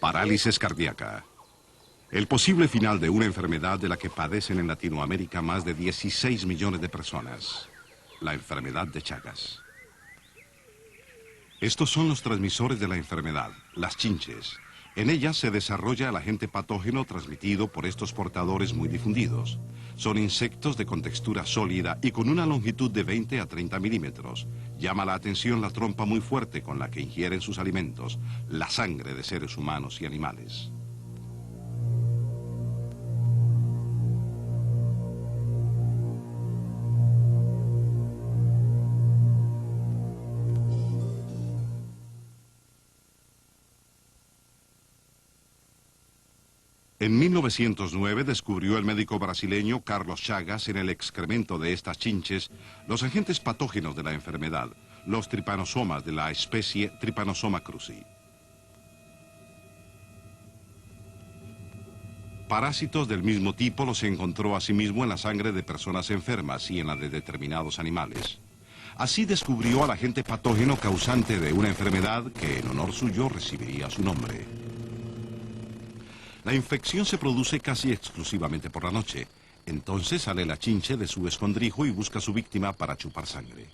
Parálisis cardíaca. El posible final de una enfermedad de la que padecen en Latinoamérica más de 16 millones de personas. La enfermedad de Chagas. Estos son los transmisores de la enfermedad, las chinches. En ellas se desarrolla el agente patógeno transmitido por estos portadores muy difundidos. Son insectos de contextura sólida y con una longitud de 20 a 30 milímetros. Llama la atención la trompa muy fuerte con la que ingieren sus alimentos, la sangre de seres humanos y animales. En 1909 descubrió el médico brasileño Carlos Chagas en el excremento de estas chinches los agentes patógenos de la enfermedad, los tripanosomas de la especie Trypanosoma cruzi. Parásitos del mismo tipo los encontró asimismo en la sangre de personas enfermas y en la de determinados animales. Así descubrió al agente patógeno causante de una enfermedad que en honor suyo recibiría su nombre. La infección se produce casi exclusivamente por la noche. Entonces sale la chinche de su escondrijo y busca a su víctima para chupar sangre.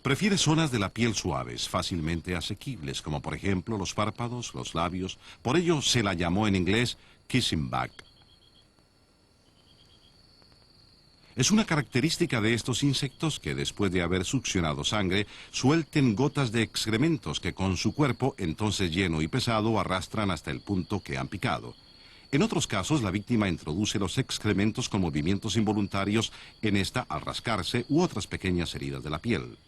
Prefiere zonas de la piel suaves, fácilmente asequibles, como por ejemplo los párpados, los labios. Por ello se la llamó en inglés kissing bug. Es una característica de estos insectos que después de haber succionado sangre, suelten gotas de excrementos que con su cuerpo, entonces lleno y pesado, arrastran hasta el punto que han picado. En otros casos, la víctima introduce los excrementos con movimientos involuntarios en esta al rascarse u otras pequeñas heridas de la piel.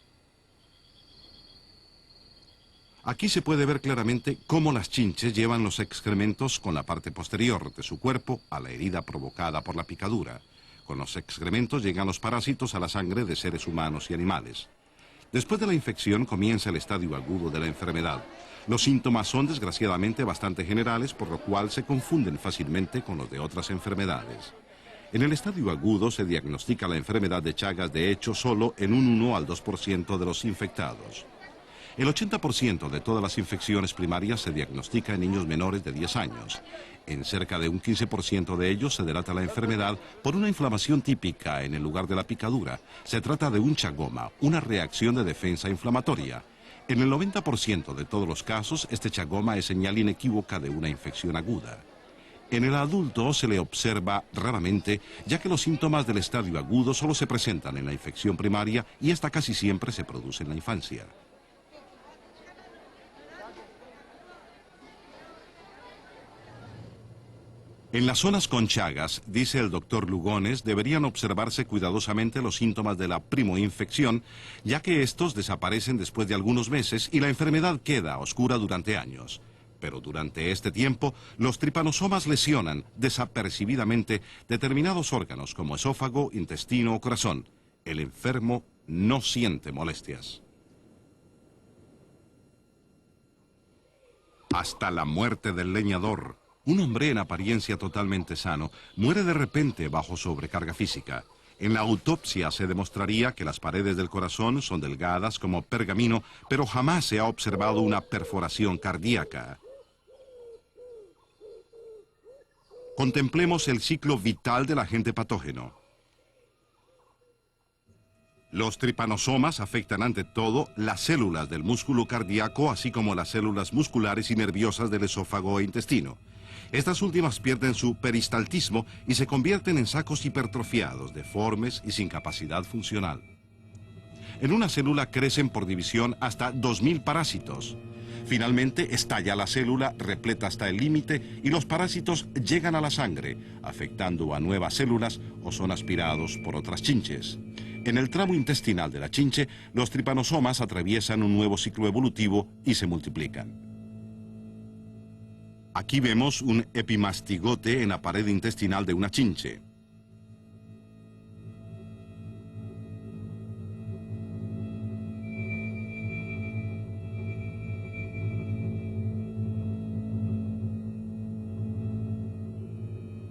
Aquí se puede ver claramente cómo las chinches llevan los excrementos con la parte posterior de su cuerpo a la herida provocada por la picadura. Con los excrementos llegan los parásitos a la sangre de seres humanos y animales. Después de la infección comienza el estadio agudo de la enfermedad. Los síntomas son desgraciadamente bastante generales, por lo cual se confunden fácilmente con los de otras enfermedades. En el estadio agudo se diagnostica la enfermedad de Chagas de hecho solo en un 1 al 2% de los infectados. El 80% de todas las infecciones primarias se diagnostica en niños menores de 10 años. En cerca de un 15% de ellos se delata la enfermedad por una inflamación típica en el lugar de la picadura. Se trata de un chagoma, una reacción de defensa inflamatoria. En el 90% de todos los casos, este chagoma es señal inequívoca de una infección aguda. En el adulto se le observa raramente, ya que los síntomas del estadio agudo solo se presentan en la infección primaria y esta casi siempre se produce en la infancia. En las zonas con Chagas, dice el doctor Lugones, deberían observarse cuidadosamente los síntomas de la primoinfección, ya que estos desaparecen después de algunos meses y la enfermedad queda oscura durante años. Pero durante este tiempo, los tripanosomas lesionan desapercibidamente determinados órganos como esófago, intestino o corazón. El enfermo no siente molestias. Hasta la muerte del leñador. Un hombre en apariencia totalmente sano muere de repente bajo sobrecarga física. En la autopsia se demostraría que las paredes del corazón son delgadas como pergamino, pero jamás se ha observado una perforación cardíaca. Contemplemos el ciclo vital del agente patógeno. Los tripanosomas afectan ante todo las células del músculo cardíaco, así como las células musculares y nerviosas del esófago e intestino. Estas últimas pierden su peristaltismo y se convierten en sacos hipertrofiados, deformes y sin capacidad funcional. En una célula crecen por división hasta 2000 parásitos. Finalmente estalla la célula, repleta hasta el límite y los parásitos llegan a la sangre, afectando a nuevas células o son aspirados por otras chinches. En el tramo intestinal de la chinche, los tripanosomas atraviesan un nuevo ciclo evolutivo y se multiplican. Aquí vemos un epimastigote en la pared intestinal de una chinche.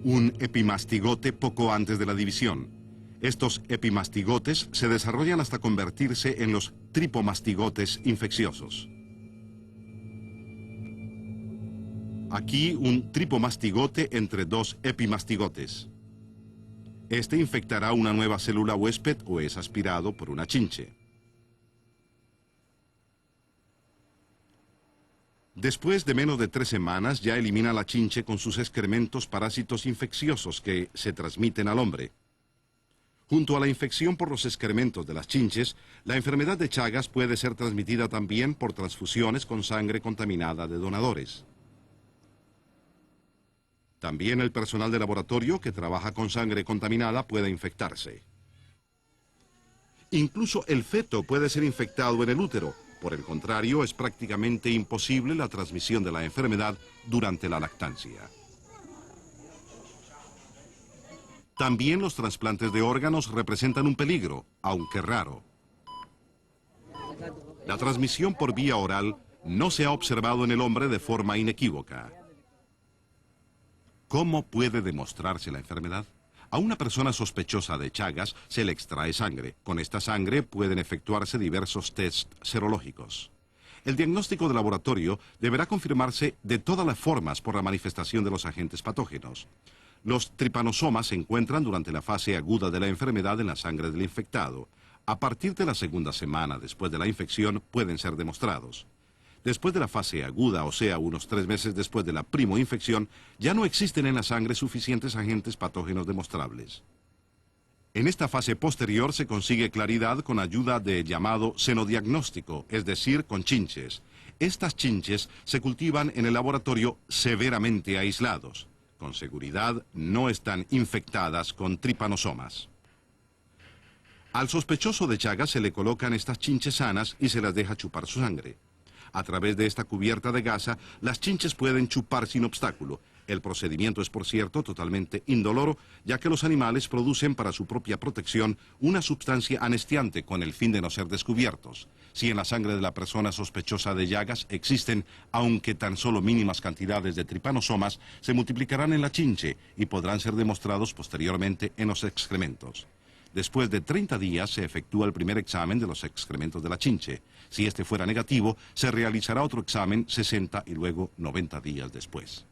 Un epimastigote poco antes de la división. Estos epimastigotes se desarrollan hasta convertirse en los tripomastigotes infecciosos. Aquí un tripomastigote entre dos epimastigotes. Este infectará una nueva célula huésped o es aspirado por una chinche. Después de menos de 3 semanas ya elimina la chinche con sus excrementos parásitos infecciosos que se transmiten al hombre. Junto a la infección por los excrementos de las chinches, la enfermedad de Chagas puede ser transmitida también por transfusiones con sangre contaminada de donadores. También el personal de laboratorio que trabaja con sangre contaminada puede infectarse. Incluso el feto puede ser infectado en el útero. Por el contrario, es prácticamente imposible la transmisión de la enfermedad durante la lactancia. También los trasplantes de órganos representan un peligro, aunque raro. La transmisión por vía oral no se ha observado en el hombre de forma inequívoca. ¿Cómo puede demostrarse la enfermedad? A una persona sospechosa de Chagas se le extrae sangre. Con esta sangre pueden efectuarse diversos tests serológicos. El diagnóstico de laboratorio deberá confirmarse de todas las formas por la manifestación de los agentes patógenos. Los tripanosomas se encuentran durante la fase aguda de la enfermedad en la sangre del infectado. A partir de la segunda semana después de la infección pueden ser demostrados. Después de la fase aguda, o sea, unos 3 meses después de la primoinfección, ya no existen en la sangre suficientes agentes patógenos demostrables. En esta fase posterior se consigue claridad con ayuda de llamado senodiagnóstico, es decir, con chinches. Estas chinches se cultivan en el laboratorio severamente aislados. Con seguridad no están infectadas con tripanosomas. Al sospechoso de Chagas se le colocan estas chinches sanas y se las deja chupar su sangre. A través de esta cubierta de gasa, las chinches pueden chupar sin obstáculo. El procedimiento es, por cierto, totalmente indoloro, ya que los animales producen para su propia protección una sustancia anestiante con el fin de no ser descubiertos. Si en la sangre de la persona sospechosa de Chagas existen, aunque tan solo mínimas cantidades de tripanosomas, se multiplicarán en la chinche y podrán ser demostrados posteriormente en los excrementos. Después de 30 días se efectúa el primer examen de los excrementos de la chinche. Si este fuera negativo, se realizará otro examen 60 y luego 90 días después.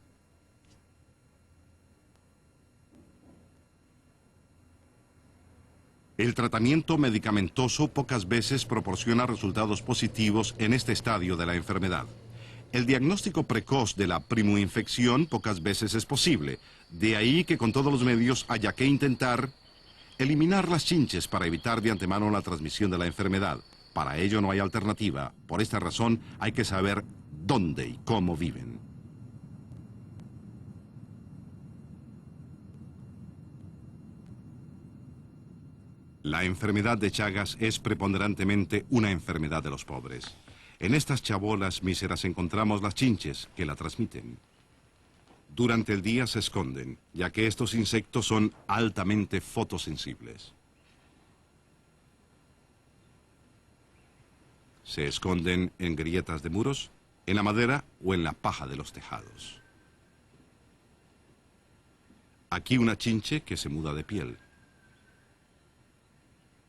El tratamiento medicamentoso pocas veces proporciona resultados positivos en este estadio de la enfermedad. El diagnóstico precoz de la primoinfección pocas veces es posible. De ahí que con todos los medios haya que intentar eliminar las chinches para evitar de antemano la transmisión de la enfermedad. Para ello no hay alternativa. Por esta razón hay que saber dónde y cómo viven. La enfermedad de Chagas es preponderantemente una enfermedad de los pobres. En estas chabolas míseras encontramos las chinches que la transmiten. Durante el día se esconden, ya que estos insectos son altamente fotosensibles. Se esconden en grietas de muros, en la madera o en la paja de los tejados. Aquí una chinche que se muda de piel.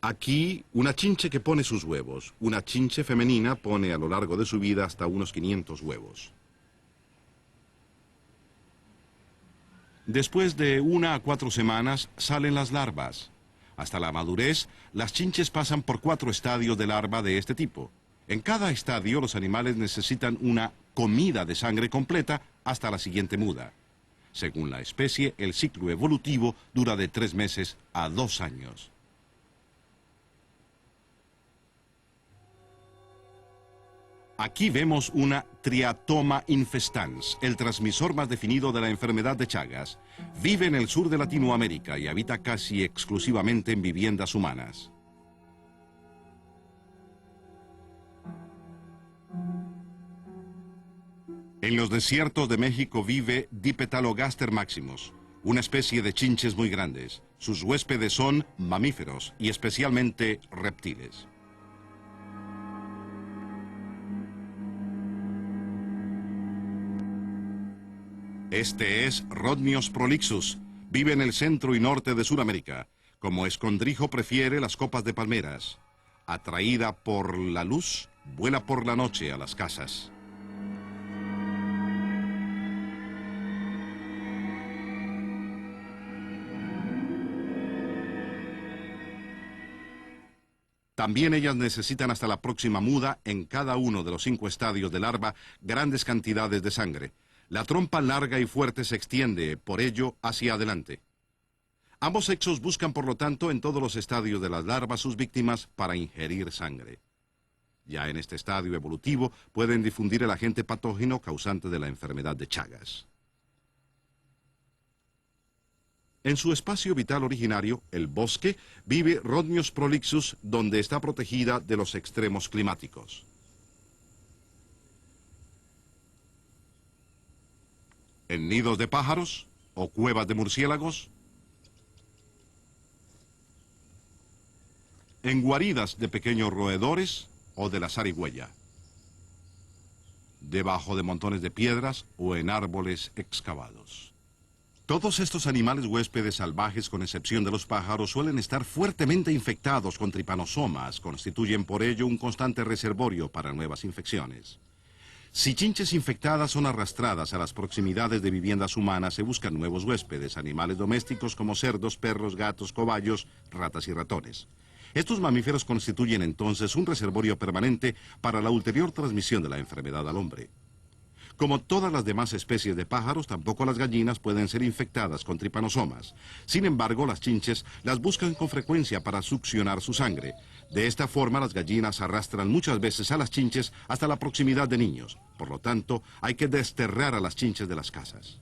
Aquí una chinche que pone sus huevos. Una chinche femenina pone a lo largo de su vida hasta unos 500 huevos. Después de 1 a 4 semanas salen las larvas. Hasta la madurez, las chinches pasan por 4 estadios de larva de este tipo. En cada estadio los animales necesitan una comida de sangre completa hasta la siguiente muda. Según la especie, el ciclo evolutivo dura de 3 meses a 2 años. Aquí vemos una Triatoma infestans, el transmisor más definido de la enfermedad de Chagas. Vive en el sur de Latinoamérica y habita casi exclusivamente en viviendas humanas. En los desiertos de México vive Dipetalogaster maximus, una especie de chinches muy grandes. Sus huéspedes son mamíferos y especialmente reptiles. Este es Rhodnios prolixus. Vive en el centro y norte de Sudamérica. Como escondrijo prefiere las copas de palmeras. Atraída por la luz, vuela por la noche a las casas. También ellas necesitan hasta la próxima muda, en cada uno de los 5 estadios de larva, grandes cantidades de sangre. La trompa larga y fuerte se extiende, por ello, hacia adelante. Ambos sexos buscan, por lo tanto, en todos los estadios de las larvas sus víctimas para ingerir sangre. Ya en este estadio evolutivo pueden difundir el agente patógeno causante de la enfermedad de Chagas. En su espacio vital originario, el bosque, vive Rhodnios prolixus, donde está protegida de los extremos climáticos. En nidos de pájaros o cuevas de murciélagos, en guaridas de pequeños roedores o de la zarigüeya, debajo de montones de piedras o en árboles excavados. Todos estos animales huéspedes salvajes, con excepción de los pájaros, suelen estar fuertemente infectados con tripanosomas, constituyen por ello un constante reservorio para nuevas infecciones. Si chinches infectadas son arrastradas a las proximidades de viviendas humanas, se buscan nuevos huéspedes, animales domésticos como cerdos, perros, gatos, cobayos, ratas y ratones. Estos mamíferos constituyen entonces un reservorio permanente para la ulterior transmisión de la enfermedad al hombre. Como todas las demás especies de pájaros, tampoco las gallinas pueden ser infectadas con tripanosomas. Sin embargo, las chinches las buscan con frecuencia para succionar su sangre. De esta forma, las gallinas arrastran muchas veces a las chinches hasta la proximidad de niños. Por lo tanto, hay que desterrar a las chinches de las casas.